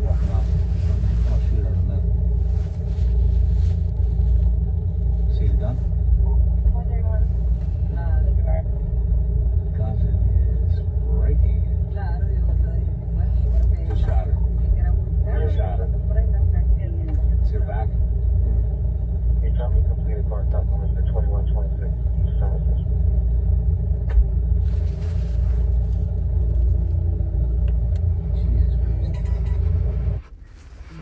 Walking out. Oh, shoot her in the middle. See the gun? Cousin is breaking it. Just shot her. Just shot her. It's your back. He told me completed car stop number 2126. Jesus Christ.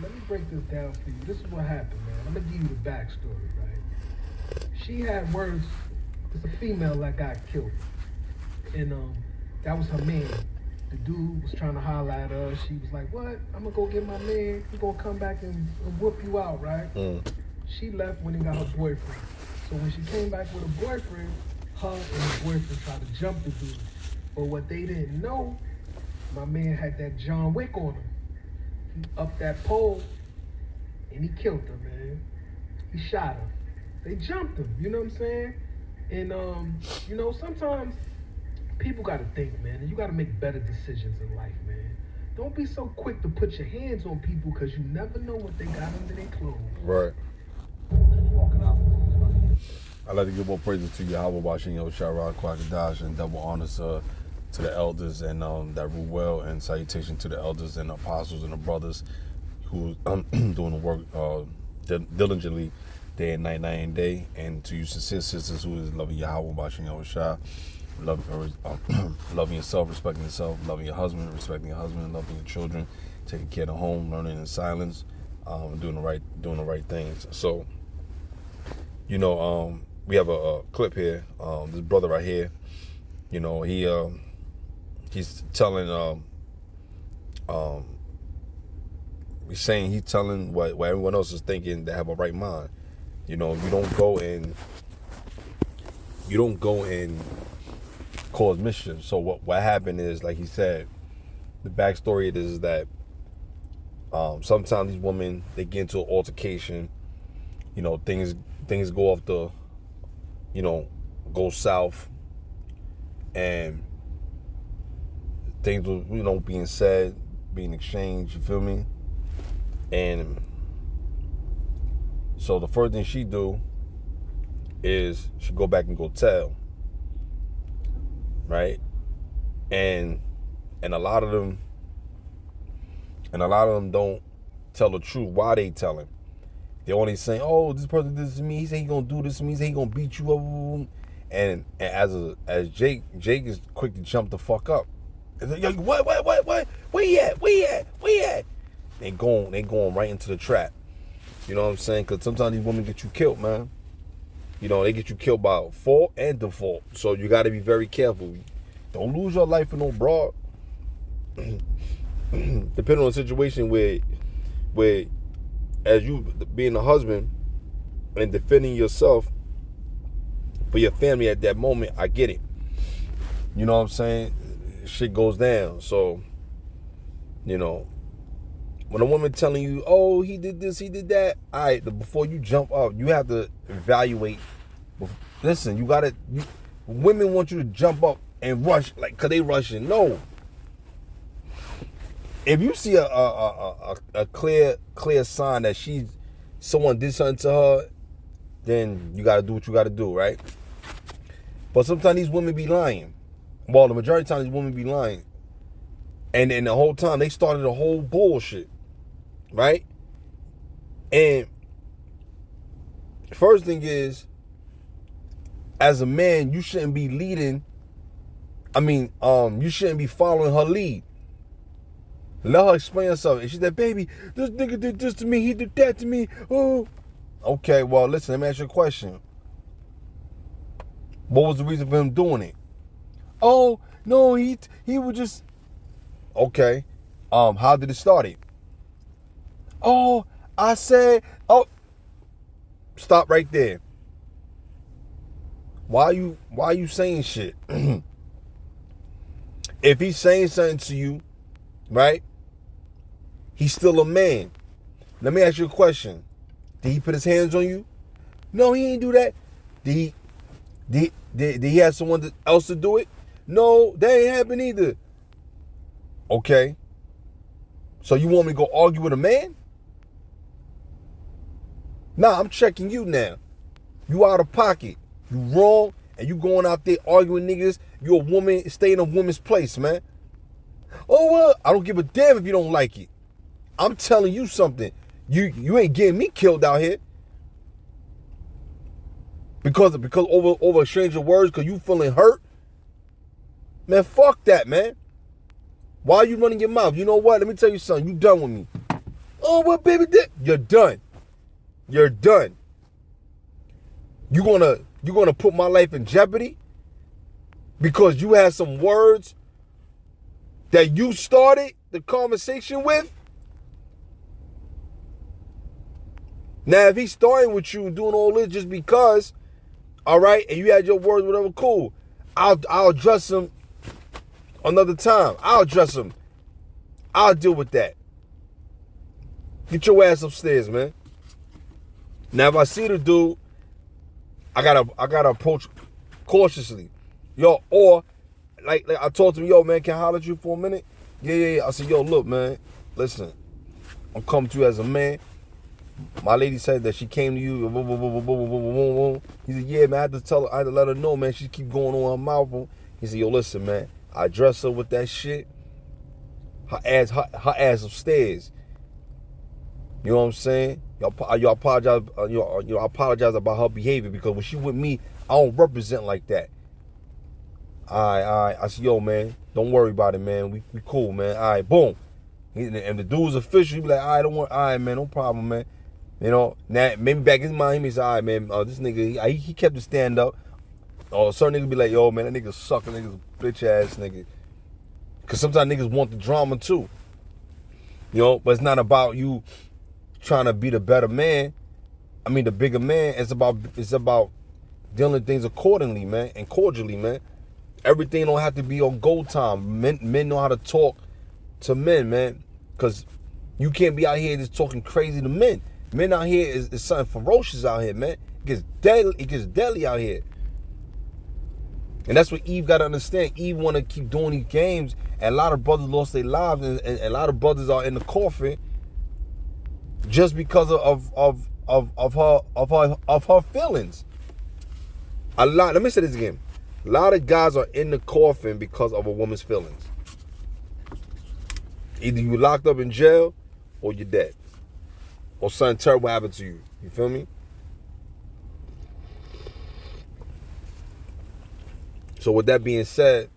Let me break this down for you. This is what happened, man. I'm gonna give you the backstory, right? She had words. It's a female that got killed, and that was her man. The dude was trying to holler at her. She was like, "What? I'm gonna go get my man. He's gonna come back and whoop you out, right?" She left when he got her boyfriend. So when she came back with a boyfriend, her and her boyfriend tried to jump the dude. But what they didn't know, my man had that John Wick on him. He upped that pole and he killed her, man. He shot her. They jumped him, you know what I'm saying? And you know, sometimes people gotta think, man, and you gotta make better decisions in life, man. Don't be so quick to put your hands on people because you never know what they got under their clothes. Right. Walking out. I'd like to give more praises to Yahweh Bashin, Sharon, Kwakadash, and double honors to the elders and that rule well, and salutation to the elders and the apostles and the brothers who doing the work diligently day and night and day, and to you sincere sisters who is loving Yahweh Bashin, Shah, loving yourself, respecting yourself, loving your husband, respecting your husband, loving your children, taking care of the home, learning in silence, doing the right things. So, you know, we have a clip here. This brother right here, you know, he's telling he's telling what everyone else is thinking that have a right mind. You know, you don't go and cause mischief. So what happened is, like he said, the backstory is that sometimes these women, they get into an altercation. You know, things go off the, you know, go south, and things were, you know, being said, being exchanged. You feel me? And so the first thing she do is she go back and go tell, right? And a lot of them don't tell the truth. Why they telling? They only saying, "Oh, this person did this to me. He said he gonna do this to me. He said he gonna beat you up." And as Jake is quick to jump the fuck up. It's like, what? Where you at? They going right into the trap. You know what I'm saying? Because sometimes these women get you killed, man. You know, they get you killed by fault and default. So you got to be very careful. Don't lose your life for no broad. Depending on the situation where as you being a husband and defending yourself for your family at that moment, I get it. You know what I'm saying? Shit goes down. So, you know, when a woman telling you, "Oh, he did this, he did that," all right, before you jump up, you have to evaluate. Listen, women want you to jump up and rush, like, cause they rushing. No. If you see a clear sign that someone did something to her, then you gotta do what you gotta do, right? But sometimes these women be lying. Well, the majority of the time these women be lying. And the whole time they started a whole bullshit. Right? And first thing is, as a man, you shouldn't be leading. You shouldn't be following her lead. Let her explain herself. And she said, "Baby, this nigga did this to me. He did that to me. Oh." Okay, well, listen, let me ask you a question. What was the reason for him doing it? "Oh, no, he was just..." Okay. How did it start it? "Oh, I said..." Oh, stop right there. Why are you saying shit? If he's saying something to you, right? He's still a man. Let me ask you a question. Did he put his hands on you? No, he didn't do that. Did he have someone else to do it? No, that ain't happen either. Okay. So you want me to go argue with a man? Nah, I'm checking you now. You out of pocket. You wrong, and you going out there arguing niggas. You a woman, stay in a woman's place, man. Oh, well, I don't give a damn if you don't like it. I'm telling you something. You ain't getting me killed out here. Because over a stranger words, because you feeling hurt. Man, fuck that, man. Why are you running your mouth? You know what? Let me tell you something. You done with me. Oh, well, baby, you're done. You're done. You gonna put my life in jeopardy because you had some words that you started the conversation with? Now, if he's starting with you and doing all this just because, all right, and you had your words, whatever, cool. I'll address him another time. I'll address him. I'll deal with that. Get your ass upstairs, man. Now, if I see the dude, I gotta approach cautiously. Yo, or like I told him, yo, man, can I holler at you for a minute? Yeah. I said, yo, look, man, listen, I'm coming to you as a man. My lady said that she came to you. He said, yeah, man, I had to let her know, man. She keep going on her mouth. He said, yo, listen, man, I address her with that shit. Her ass upstairs. You know what I'm saying? Y'all apologize. I apologize about her behavior because when she with me, I don't represent like that. All right. I said, yo, man, don't worry about it, man. We cool, man. All right, boom. And the dude's official. He be like, all right, don't worry. All right, man, no problem, man. You know, now maybe back in his mind, he said, all right, man, this nigga, he kept his stand up. Or certain niggas be like, yo, man, that nigga sucker, nigga's a bitch ass nigga. Because sometimes niggas want the drama too. You know, but it's not about you trying to be the better man. I mean, the bigger man. It's about dealing things accordingly, man, and cordially, man. Everything don't have to be on go time. Men know how to talk to men, man. Because you can't be out here just talking crazy to men. Men out here is something ferocious out here, man. It gets deadly out here. And that's what Eve got to understand. Eve want to keep doing these games, and a lot of brothers lost their lives, and a lot of brothers are in the coffin just because of her feelings. Let me say this again. A lot of guys are in the coffin because of a woman's feelings. Either you locked up in jail or you're dead. Or something terrible happened to you. You feel me? So with that being said,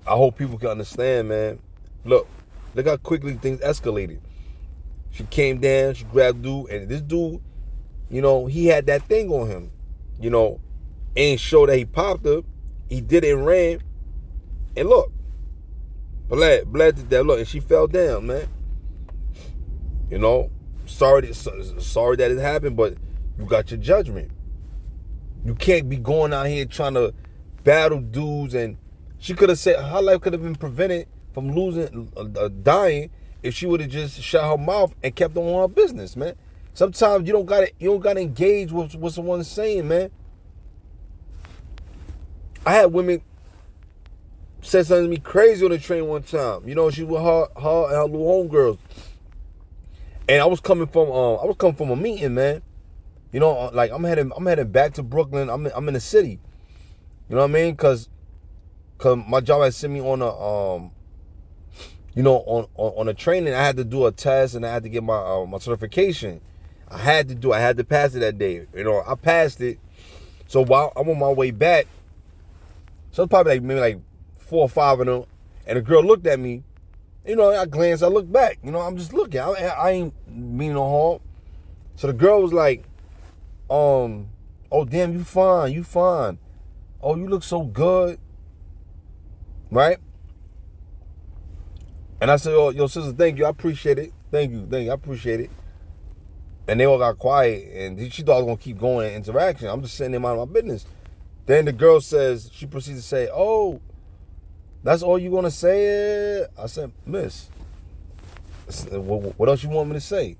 I hope people can understand, man. Look how quickly things escalated. She came down, she grabbed dude, and this dude, you know, he had that thing on him. You know, ain't show that he popped her. He did it and ran. And look, bled to death. Look, and she fell down, man. You know, sorry that it happened, but you got your judgment. You can't be going out here trying to battle dudes. And she could have said her life could have been prevented from dying if she would have just shut her mouth and kept on her business, man. Sometimes you don't gotta engage with what someone's saying, man. I had women said something to me crazy on the train one time. You know, she with her and her little homegirls. And I was coming from a meeting, man. You know, like I'm heading back to Brooklyn. I'm in the city. You know what I mean? Cause my job had sent me on on a training. I had to do a test and I had to get my certification. I had to pass it that day. You know, I passed it. So while I'm on my way back, so it's probably maybe 4 or 5 of them, and the girl looked at me. You know, I glanced, I looked back. You know, I'm just looking. I ain't mean no harm. So the girl was like, oh damn, you fine. Oh, you look so good. Right? And I said, oh, yo, sister, thank you. I appreciate it. Thank you. I appreciate it. And they all got quiet, and she thought I was going to keep going in interaction. I'm just sitting there minding my business. Then the girl she proceeds to say, oh, that's all you going to say? I said, miss, what else you want me to say?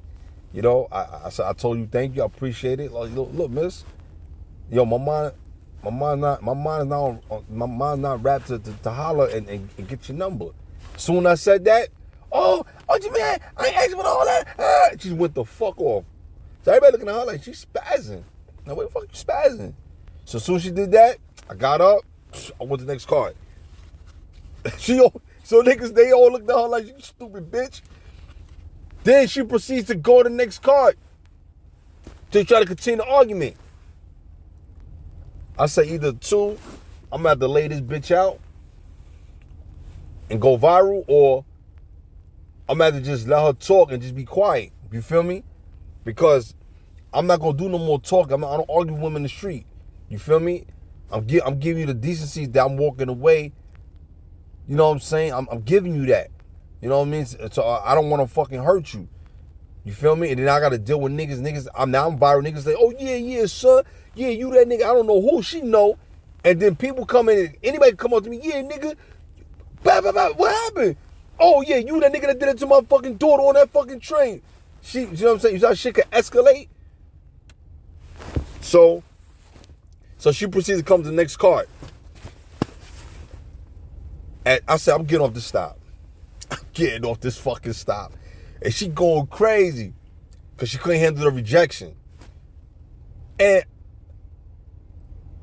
You know, I said, I told you thank you. I appreciate it. Like, look, miss, yo, my mind is not wrapped to holler and get your number. Soon I said that, oh, you man, I ain't asking for all that. She went the fuck off. So everybody looking at her like she's spazzing. Now, where the fuck you spazzing? So as soon as she did that, I got up, I went to the next card. So niggas, they all looked at her like, you stupid bitch. Then she proceeds to go to the next card to try to continue the argument. I say either two, I'm gonna have to lay this bitch out and go viral, or I'm gonna have to just let her talk and just be quiet. You feel me? Because I'm not gonna do no more talk. I don't argue with women in the street. You feel me? I'm giving you the decency that I'm walking away. You know what I'm saying? I'm giving you that. You know what I mean? So I don't want to fucking hurt you. You feel me? And then I got to deal with niggas. I'm viral. Niggas say, oh, yeah, son. Yeah, you that nigga. I don't know who she know. And then people come in and anybody come up to me, yeah, nigga. What happened? Oh, yeah, you that nigga that did it to my fucking daughter on that fucking train. You know what I'm saying? You know how shit could escalate? So she proceeds to come to the next card. And I said, I'm getting off this stop. I'm getting off this fucking stop. And she going crazy because she couldn't handle the rejection. And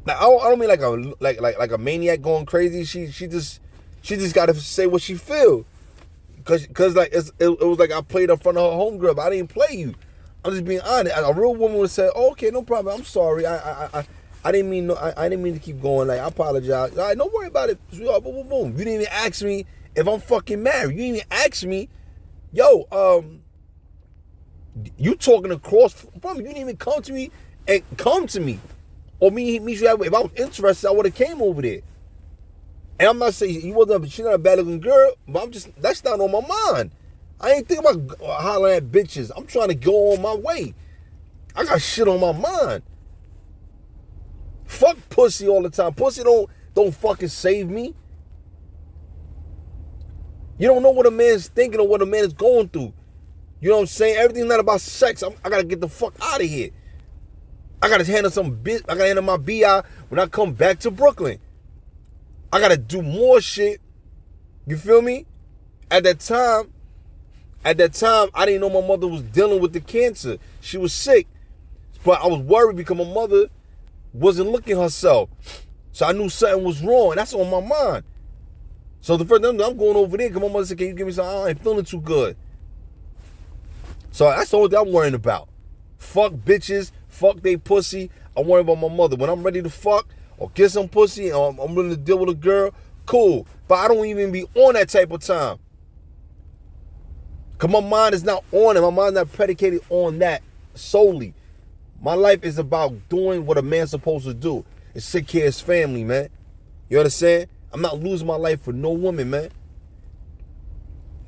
now I don't mean like a maniac going crazy. She just got to say what she feel. Cause like it was like I played in front of her homegirl, but I didn't play you. I'm just being honest. A real woman would say, oh, "Okay, no problem. I'm sorry. I didn't mean I didn't mean to keep going. Like I apologize. All right, don't worry about it. Boom, boom, boom. You didn't even ask me if I'm fucking married. You didn't even ask me, yo. You talking across from me. You didn't even come to me and come to me, or me. If I was interested, I would have came over there. And I'm not saying she's not a bad looking girl, but that's not on my mind. I ain't thinking about hollering at bitches. I'm trying to go on my way. I got shit on my mind. Fuck pussy all the time. Pussy don't fucking save me. You don't know what a man's thinking or what a man is going through. You know what I'm saying? Everything's not about sex. I gotta get the fuck out of here. I gotta handle some bitch. I gotta handle my BI when I come back to Brooklyn. I gotta do more shit. You feel me? At that time, I didn't know my mother was dealing with the cancer. She was sick. But I was worried because my mother wasn't looking herself. So I knew something was wrong. And that's on my mind. So the first time I'm going over there because my mother said, can you give me something? I ain't feeling too good. So that's the only thing I'm worrying about. Fuck bitches. Fuck they pussy. I'm worrying about my mother. When I'm ready to fuck or get some pussy, I'm willing to deal with a girl, cool. But I don't even be on that type of time. Because my mind is not on it. My mind is not predicated on that solely. My life is about doing what a man's supposed to do. It's take care of his family, man. You understand? I'm not losing my life for no woman, man.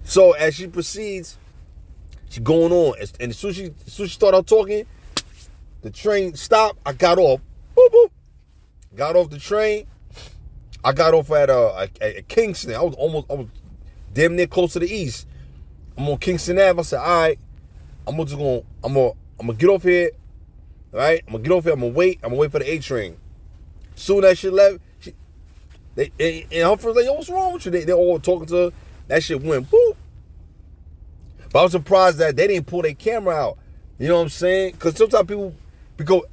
So as she proceeds, she going on. And as soon as she started out talking, the train stopped. I got off. Boop, boop. Got off the train. I got off at Kingston. I was damn near close to the east. I'm on Kingston Ave. I said, all right, I'm gonna get off here. All right, I'm gonna get off here. I'm gonna wait for the A train. Soon as she left, and her friends like, yo, what's wrong with you? They all talking to her. That shit went boop. But I was surprised that they didn't pull their camera out. You know what I'm saying? Because sometimes people, because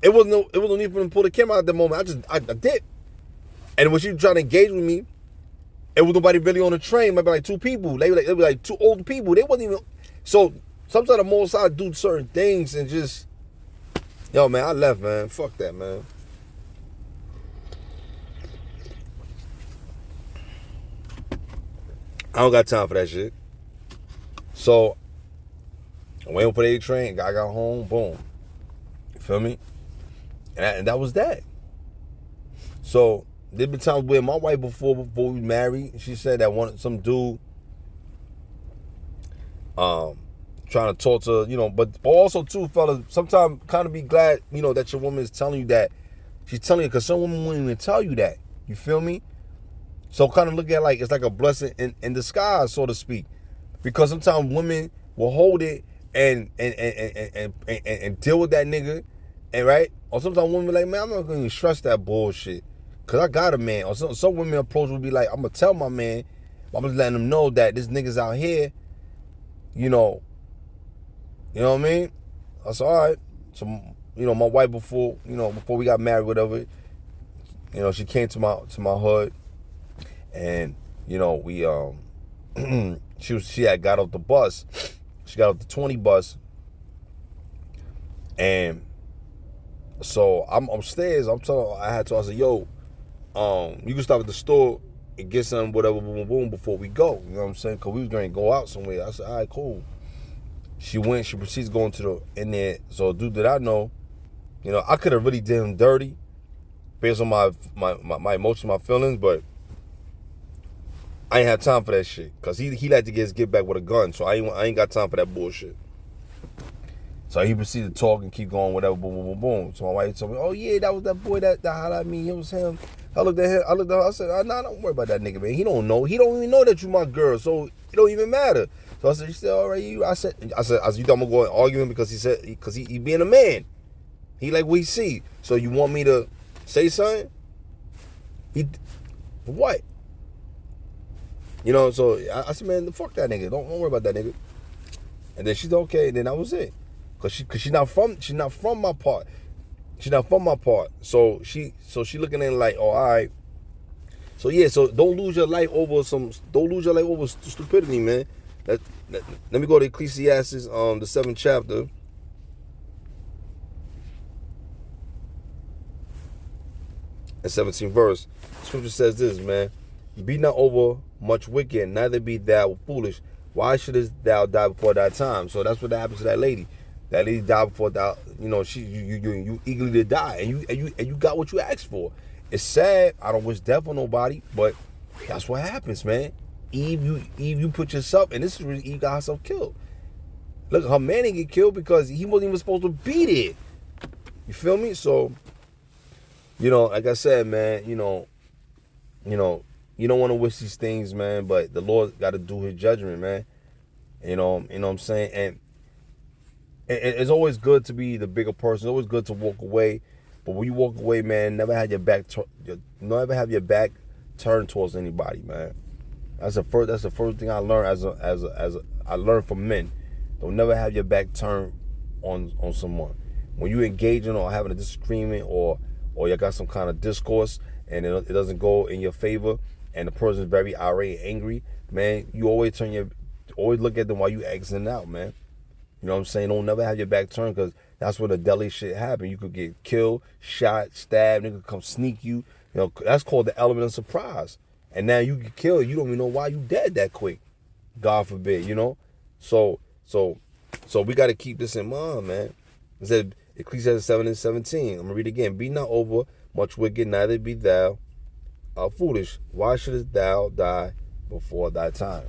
it wasn't no need for them to pull the camera out at that moment. I did. And when she was trying to engage with me, it was nobody really on the train. Maybe like two people. They were like two old people. They wasn't even. So sometimes the most I do certain things and just, yo, man, I left, man. Fuck that, man. I don't got time for that shit. So I waited for the A train. I got home. Boom. You feel me? And that was that. So there been times where my wife before we married, she said that wanted some dude trying to talk to her, you know, but also too, fellas, sometimes kind of be glad, you know, that your woman is telling you that. She's telling you because some women won't even tell you that. You feel me? So kind of look at it like it's like a blessing in disguise, so to speak. Because sometimes women will hold it and deal with that nigga, and right? Or sometimes women be like, man, I'm not gonna stress that bullshit. Cause I got a man. Or some women approach will be like, I'm gonna tell my man, I'm just letting them know that this niggas out here, you know what I mean? I said, all right. So, my wife before we got married, whatever, she came to my hood, and we she had got off the bus. She got off the 20 bus, and so I'm upstairs. I said, yo, you can stop at the store and get something, whatever, boom, boom, boom, before we go. You know what I'm saying? Because we was going to go out somewhere. I said, all right, cool. She proceeds going in there. So a dude that I know, I could have really did him dirty based on my emotions, my feelings, but I ain't had time for that shit. Because he like to get back with a gun. So I ain't got time for that bullshit. So he proceeded to talk and keep going, whatever, boom, boom, boom, boom. So my wife told me, oh, yeah, that was that boy that hollered at me. It was him. I looked at him. I said, nah, don't worry about that nigga, man. He don't know. He don't even know that you my girl, so it don't even matter. So I said, you said, all right, you. I said, you thought I'm going to go and argue him because he being a man. He like what he see. So you want me to say something? What? So I said, man, fuck that nigga. Don't worry about that nigga. And then she said, okay. And then that was it. Cause she's not from my part. She's not from my part. So she looking at it like, oh, all right. So yeah, so don't lose your life over stupidity, man. Let me go to Ecclesiastes, the 7th chapter. And 17th verse. Scripture says this, man. Be not over much wicked, neither be thou foolish. Why shouldest thou die before thy time? So that's what happened to that lady. That lady died before thou, you eagerly to die, and you got what you asked for. It's sad. I don't wish death on nobody, but that's what happens, man. Eve, you put yourself, and this is really Eve got herself killed. Look, her man didn't get killed because he wasn't even supposed to be there. You feel me? So, like I said, man, you don't want to wish these things, man, but the Lord got to do his judgment, man. You know what I'm saying? And it's always good to be the bigger person. It's always good to walk away. But when you walk away, man, never have your back turned towards anybody, man. That's the first thing I learned I learned from men. Don't never have your back turned on someone. When you engaging or having a disagreement or you got some kind of discourse and it doesn't go in your favor and the person is very irate and angry, man, you always look at them while you exiting out, man. You know what I'm saying? Don't never have your back turned, because that's where the deadly shit happen. You could get killed, shot, stabbed, nigga come sneak you. That's called the element of surprise. And now you get killed. You don't even know why you dead that quick. God forbid, So we got to keep this in mind, man. It said, Ecclesiastes 7:17. I'm going to read it again. Be not over much wicked, neither be thou foolish. Why shouldest thou die before thy time?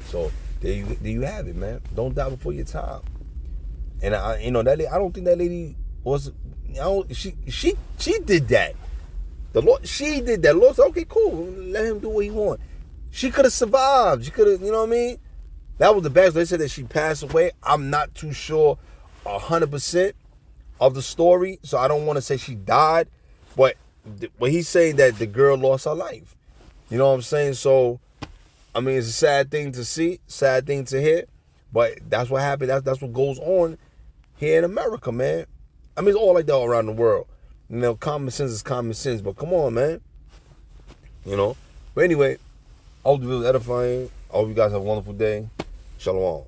So there you have it, man. Don't die before your time. And I don't think that lady was. She did that. The Lord, she did that. The Lord said, okay, cool. Let him do what he want. She could have survived. She could have, you know what I mean? That was the best. They said that she passed away. I'm not too sure 100% of the story, so I don't want to say she died. But he's saying that the girl lost her life. You know what I'm saying? So, I mean, it's a sad thing to see, sad thing to hear, but that's what happened. That's what goes on here in America, man. I mean, it's all like that all around the world. Common sense is common sense, but come on, man. But anyway, I hope the video was edifying. I hope you guys have a wonderful day. Shalom.